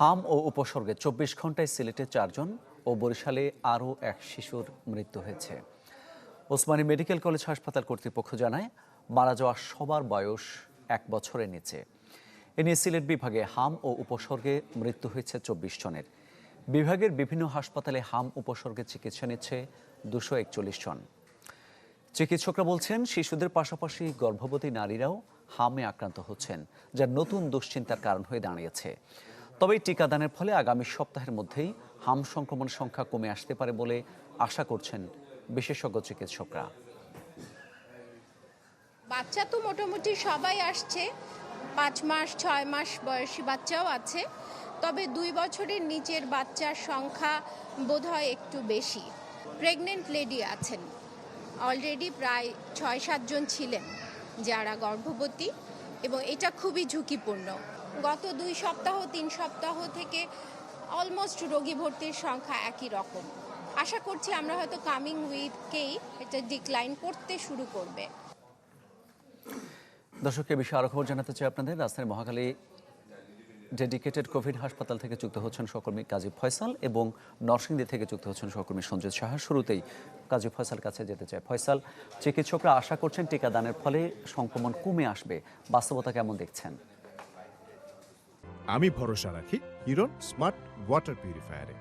হাম ও উপসর্গে ২৪ ঘন্টায় সিলেটে ৪ জন ও বরিশালে আরও এক শিশুর মৃত্যু হয়েছে। ওসমানী মেডিকেল কলেজ হাসপাতাল কর্তৃপক্ষ জানায়, মারা যাওয়া সবার বয়স ১ বছরের নিচে। এ নিয়ে সিলেট বিভাগে হাম ও উপসর্গে মৃত্যু হয়েছে ২৪ জনের। বিভাগের বিভিন্ন হাসপাতালে হাম উপসর্গে চিকিৎসা নিচ্ছে ২৪১ জন। চিকিৎসকরা বলছেন, শিশুদের পাশাপাশি গর্ভবতী নারীরাও হামে আক্রান্ত হচ্ছেন, যা নতুন দুশ্চিন্তার কারণ হয়ে দাঁড়িয়েছে। তবে টিকাদানের ফলে আগামী সপ্তাহের মধ্যেই হাম সংক্রমণ সংখ্যা কমে আসতে পারে বলে আশা করছেন বিশেষজ্ঞ চিকিৎসকরা। বাচ্চা তো মোটামুটি সবাই আসছে, ৫ মাস ৬ মাস বয়সী বাচ্চাও আছে, তবে ২ বছরের নিচের বাচ্চার সংখ্যা বোধহয় একটু বেশি। প্রেগনেন্ট লেডি আছেন, অলরেডি প্রায় ৬-৭ জন ছিলেন যারা গর্ভবতী, এবং এটা খুবই ঝুঁকিপূর্ণ। গত ২ সপ্তাহ ৩ সপ্তাহ থেকে অলমোস্ট রোগী ভর্তির সংখ্যা একই রকম। আশা করছি আমরা হয়তো কামিং উইকেই এটা ডিক্লাইন করতে শুরু করবে। দর্শক, এ বিষয়ে আরো খবর জানাতে চাই আপনাদের। রাজধানীর মহাখালী ডেডিকেটেড কোভিড হাসপাতাল থেকে যুক্ত হচ্ছেন সহকর্মী কাজী ফয়সাল এবং নরসিংদী থেকে যুক্ত হচ্ছেন সহকর্মী সঞ্জিত সাহা। শুরুতেই কাজী ফয়সাল কাছে যেতে চাই। ফয়সাল, চিকিৎসকরা আশা করছেন টিকাদানের ফলে সংক্রমণ কমে আসবে, বাস্তবতা কেমন দেখছেন? আমি ভরসা রাখি হিরন স্মার্ট ওয়াটার পিউরিফায়ারে।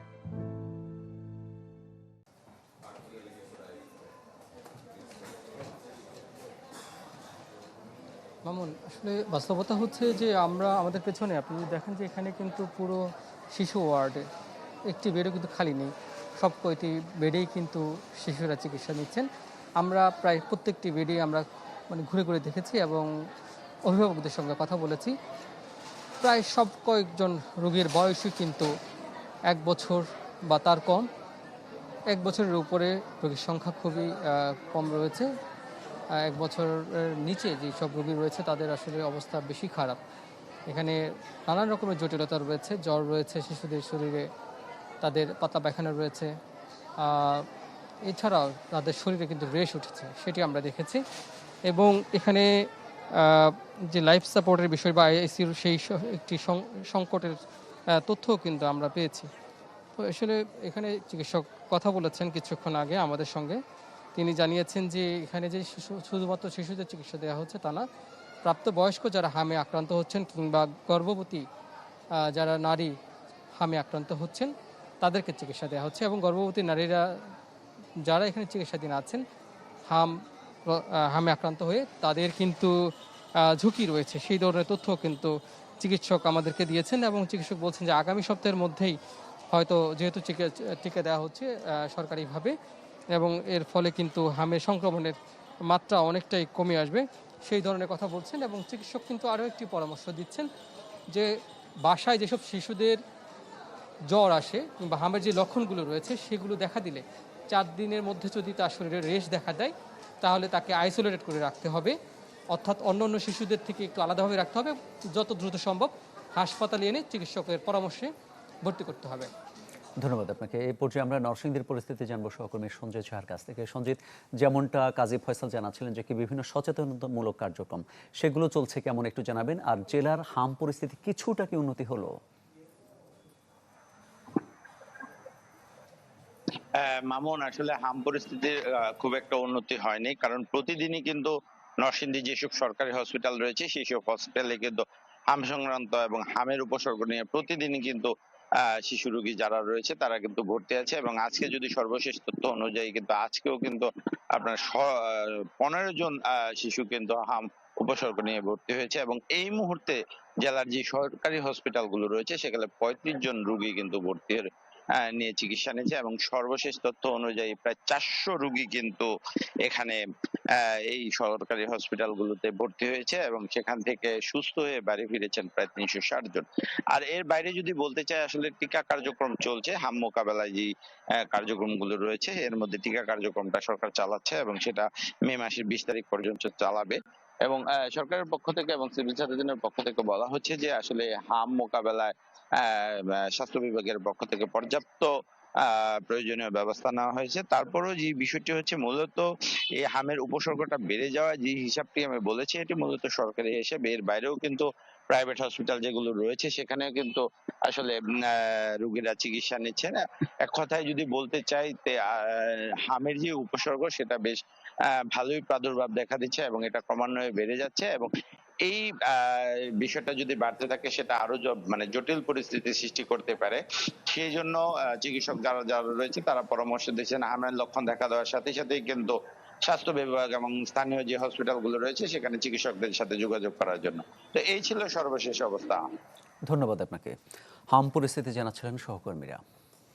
মামুন, আসলে বাস্তবতা হচ্ছে যে আমরা আমাদের পেছনে আপনি যদি দেখেন যে এখানে কিন্তু পুরো শিশু ওয়ার্ডে একটি বেডও কিন্তু খালি নেই। সব কয়টি বেডেই কিন্তু শিশুরা চিকিৎসা নিচ্ছেন। আমরা প্রায় প্রত্যেকটি বেডেই আমরা ঘুরে ঘুরে দেখেছি এবং অভিভাবকদের সঙ্গে কথা বলেছি। প্রায় সব কয়েকজন রোগীর বয়সই কিন্তু ১ বছর বা তার কম। ১ বছরের উপরে রোগীর সংখ্যা খুবই কম রয়েছে। ১ বছরের নিচে যেসব রোগী রয়েছে তাদের আসলে অবস্থা বেশি খারাপ। এখানে নানান রকমের জটিলতা রয়েছে, জ্বর রয়েছে শিশুদের শরীরে, তাদের পাতলা পায়খানা রয়েছে, এছাড়াও তাদের শরীরে কিন্তু রেশ উঠেছে, সেটি আমরা দেখেছি। এবং এখানে যে লাইফ সাপোর্টের বিষয় বা আইসিইউর সেই একটি সংকটের তথ্যও কিন্তু আমরা পেয়েছি। তো আসলে এখানে চিকিৎসক কথা বলেছেন কিছুক্ষণ আগে আমাদের সঙ্গে। তিনি জানিয়েছেন যে এখানে যে শুধুমাত্র শিশুদের চিকিৎসা দেওয়া হচ্ছে তা না, প্রাপ্তবয়স্ক যারা হামে আক্রান্ত হচ্ছেন কিংবা গর্ভবতী যারা নারী হামে আক্রান্ত হচ্ছেন তাদেরকে চিকিৎসা দেওয়া হচ্ছে, এবং গর্ভবতী নারীরা যারা এখানে চিকিৎসাধীন আছেন হামে আক্রান্ত হয়ে তাদের কিন্তু ঝুঁকি রয়েছে, সেই ধরনের তথ্য কিন্তু চিকিৎসক আমাদেরকে দিয়েছেন। এবং চিকিৎসক বলছেন যে আগামী সপ্তাহের মধ্যেই হয়তো, যেহেতু টিকা দেওয়া হচ্ছে সরকারিভাবে, এবং এর ফলে কিন্তু হামের সংক্রমণের মাত্রা অনেকটাই কমে আসবে, সেই ধরনের কথা বলছেন। এবং চিকিৎসক কিন্তু আরও একটি পরামর্শ দিচ্ছেন যে বাসায় যেসব শিশুদের জ্বর আসে কিংবা হামের যে লক্ষণগুলো রয়েছে সেগুলো দেখা দিলে ৪ দিনের মধ্যে যদি তার শরীরে রেশ দেখা দেয় তাহলে তাকে আইসোলেটেড করে রাখতে হবে, অর্থাৎ অন্য শিশুদের থেকে একটু আলাদাভাবে রাখতে হবে। যত দ্রুত সম্ভব হাসপাতালে এনে চিকিৎসকের পরামর্শে ভর্তি করতে হবে। ধন্যবাদ আপনাকে। এই পর্যায়ে আমরা নরসিংদীর পরিস্থিতি জানবো সহকর্মী সঞ্জিত সাহার কাছ থেকে। সঞ্জিত, যেমনটা কাজী ফয়সাল জানাচ্ছিলেন যে কি বিভিন্ন সচেতনতামূলক কার্যক্রম সেগুলো চলছে, কেমন একটু জানাবেন। আর জেলার হাম পরিস্থিতি কিছুটা কি উন্নতি হলো? মামুন, আসলে হাম পরিস্থিতির খুব একটা উন্নতি হয়নি, কারণ প্রতিদিনই কিন্তু নরসিংদী যেসব সরকারি হসপিটাল রয়েছে সেই সব হসপিটালে কিন্তু হাম সংক্রান্ত এবং হামের উপসর্গ নিয়ে প্রতিদিনই কিন্তু শিশু রোগী যারা রয়েছে তারা কিন্তু ভর্তি আছে। এবং আজকে যদি সর্বশেষ তথ্য অনুযায়ী কিন্তু আজকেও কিন্তু আপনার ১৫ জন শিশু কিন্তু হাম উপসর্গ নিয়ে ভর্তি হয়েছে। এবং এই মুহূর্তে জেলার যে সরকারি হসপিটাল গুলো রয়েছে সেখানে ৩৫ জন রোগী কিন্তু ভর্তি নিয়ে চিকিৎসা নিয়েছে। এবং সর্বশেষ তথ্য অনুযায়ী প্রায় ৪০০ রোগী কিন্তু এখানে এই সরকারি হসপিটাল গুলোতে ভর্তি হয়েছে এবং সেখান থেকে সুস্থ হয়ে বাড়ি ফিরেছেন প্রায় ৩৬০ জন। আর এর বাইরে যদি বলতে চাই, আসলে টিকা কার্যক্রম চলছে। হাম মোকাবেলায় যে কার্যক্রম গুলো রয়েছে এর মধ্যে টিকা কার্যক্রমটা সরকার চালাচ্ছে এবং সেটা মে মাসের ২০ তারিখ পর্যন্ত চালাবে। এবং সরকারের পক্ষ থেকে এবং সিভিল সার্জনের পক্ষ থেকে বলা হচ্ছে যে আসলে হাম মোকাবেলায় স্বাস্থ্য বিভাগের পক্ষ থেকে পর্যাপ্ত প্রয়োজনীয় ব্যবস্থা নেওয়া হয়েছে। তারপরেও যে বিষয়টি হচ্ছে, মূলত এই হামের উপসর্গটা বেড়ে যাওয়া যে হিসাবটি আমি বলেছি এটি মূলত সরকারি হিসাব। এর বাইরেও কিন্তু প্রাইভেট হসপিটাল যেগুলো রয়েছে সেখানেও কিন্তু আসলে রোগীরা চিকিৎসা নিচ্ছে না। এক কথায় যদি বলতে চাই হামের যে উপসর্গ সেটা বেশ ভালোই প্রাদুর্ভাব দেখা দিচ্ছে এবং এটা ক্রমান্বয়ে বেড়ে যাচ্ছে এবং এই বিষয়টা যদি বাড়তে থাকে সেটা আরো মানে জটিল পরিস্থিতি সৃষ্টি করতে পারে। সেই জন্য চিকিৎসক যারা যারা রয়েছে তারা পরামর্শ দিচ্ছেন হামের লক্ষণ দেখা দেওয়ার সাথে সাথেই কিন্তু স্বাস্থ্য বিভাগ এবং স্থানীয় যে হসপিটালগুলো রয়েছে সেখানে চিকিৎসকদের সাথে যোগাযোগ করার জন্য। তো এই ছিল সর্বশেষ অবস্থা। ধন্যবাদ আপনাকে। হাম পরিস্থিতি জানাচ্ছিলেন সহকর্মীরা।